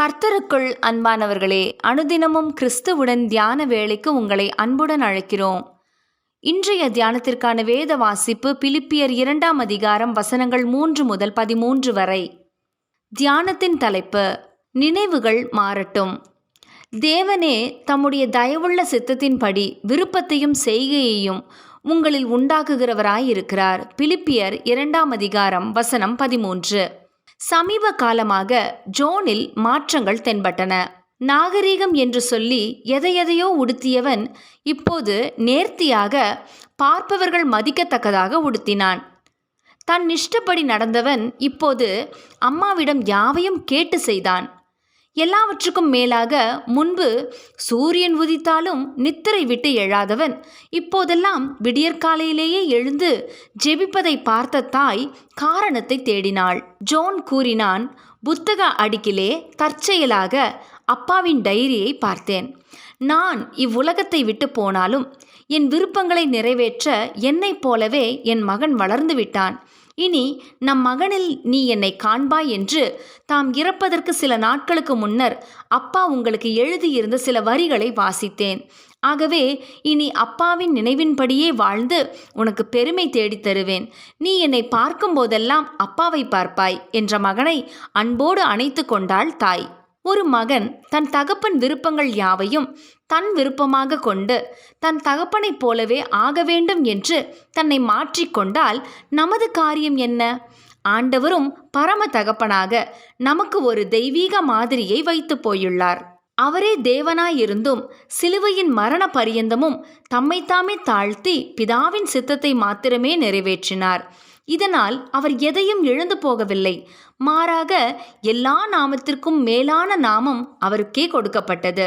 கர்த்தருக்குள் அன்பானவர்களே, அனுதினமும் கிறிஸ்துவுடன் தியான வேளைக்கு உங்களை அன்புடன் அழைக்கிறோம். இன்றைய தியானத்திற்கான வேத வாசிப்பு பிலிப்பியர் 2ஆம் அதிகாரம் வசனங்கள் 3 முதல் 13 வரை. தியானத்தின் தலைப்பு: நினைவுகள் மாறட்டும். தேவனே தம்முடைய தயவுள்ள சித்தத்தின்படி விருப்பத்தையும் செய்கையையும் உங்களில் உண்டாக்குகிறவராயிருக்கிறார். பிலிப்பியர் 2ஆம் அதிகாரம் வசனம் 13. சமீப காலமாக ஜோனில் மாற்றங்கள் தென்பட்டன. நாகரீகம் என்று சொல்லி எதையெதையோ உடுத்தியவன் இப்போது நேர்த்தியாக, பார்ப்பவர்கள் மதிக்கத்தக்கதாக உடுத்தினான். தன் இஷ்டப்படி நடந்தவன் இப்போது அம்மாவிடம் யாவையும் கேட்டு செய்தான். எல்லாவற்றுக்கும் மேலாக முன்பு சூரியன் உதித்தாலும் நித்திரை விட்டு எழாதவன் இப்போதெல்லாம் விடியற்காலையிலேயே எழுந்து ஜெபிப்பதை பார்த்த தாய் காரணத்தை தேடினாள். ஜோன் கூறினான், புத்தக அடுக்கிலே தற்செயலாக அப்பாவின் டைரியை பார்த்தேன். நான் இவ்வுலகத்தை விட்டு போனாலும் என் விருப்பங்களை நிறைவேற்ற என்னைப் போலவே என் மகன் வளர்ந்து விட்டான். இனி நம் மகனில் நீ என்னை காண்பாய் என்று தாம் இறப்பதற்கு சில நாட்களுக்கு முன்னர் அப்பா உங்களுக்கு எழுதியிருந்த சில வரிகளை வாசித்தேன். ஆகவே இனி அப்பாவின் நினைவின்படியே வாழ்ந்து உனக்கு பெருமை தேடித் தருவேன். நீ என்னை பார்க்கும் போதெல்லாம் அப்பாவை பார்ப்பாய் என்ற மகனை அன்போடு அணைத்து கொண்டாள் தாய். ஒரு மகன் தன் தகப்பன் விருப்பங்கள் யாவையும் தன் விருப்பமாக கொண்டு தன் தகப்பனைப் போலவே ஆக வேண்டும் என்று தன்னை மாற்றிக்கொண்டால் நமது காரியம் என்ன? ஆண்டவரும் பரம தகப்பனாக நமக்கு ஒரு தெய்வீக மாதிரியை வைத்து போயுள்ளார். அவரே தேவனாயிருந்தும் சிலுவையின் மரண பரியந்தமும் தம்மைத்தாமே தாழ்த்தி பிதாவின் சித்தத்தை மாத்திரமே நிறைவேற்றினார். இதனால் அவர் எதையும் இழந்து போகவில்லை. மாறாக எல்லா நாமத்திற்கும் மேலான நாமம் அவருக்கே கொடுக்கப்பட்டது.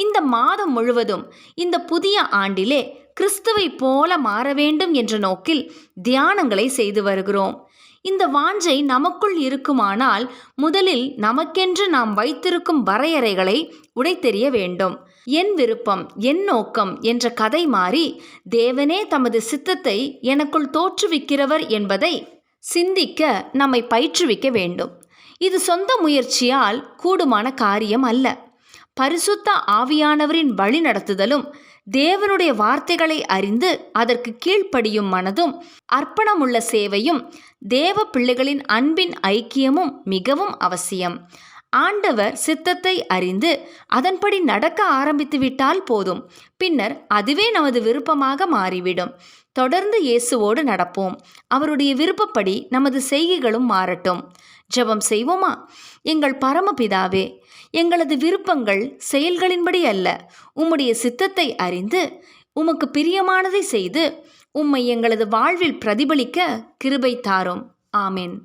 இந்த மாதம் முழுவதும், இந்த புதிய ஆண்டிலே கிறிஸ்துவை போல மாற வேண்டும் என்ற நோக்கில் தியானங்களை செய்து வருகிறோம். இந்த வாஞ்சை நமக்குள் இருக்குமானால் முதலில் நமக்கென்று நாம் வைத்திருக்கும் வரையறைகளை உடைத்தெறிய வேண்டும். என் விருப்பம், என் நோக்கம் என்ற கதை மாறி தேவனே தமது சித்தத்தை எனக்குள் தோற்றுவிக்கிறவர் என்பதை சிந்திக்க நம்மை பயிற்றுவிக்க வேண்டும். இது சொந்த முயற்சியால் கூடுமான காரியம் அல்ல. பரிசுத்த ஆவியானவரின் வழி நடத்துதலும், தேவனுடைய வார்த்தைகளை அறிந்து அதற்கு கீழ்ப்படியும் மனதும், அர்ப்பணமுள்ள சேவையும், தேவ பிள்ளைகளின் அன்பின் ஐக்கியமும் மிகவும் அவசியம். ஆண்டவர் சித்தத்தை அறிந்து அதன்படி நடக்க ஆரம்பித்து விட்டால் போதும். பின்னர் அதுவே நமது விருப்பமாக மாறிவிடும். தொடர்ந்து இயேசுவோடு நடப்போம். அவருடைய விருப்பப்படி நமது செய்கைகளும் மாறட்டும். ஜெபம் செய்வோமா? எங்கள் பரமபிதாவே, எங்களது விருப்பங்கள் செயல்களின்படி அல்ல, உம்முடைய சித்தத்தை அறிந்து உமக்கு பிரியமானதை செய்து உம்மை எங்களது வாழ்வில் பிரதிபலிக்க கிருபை தாரும். ஆமென்.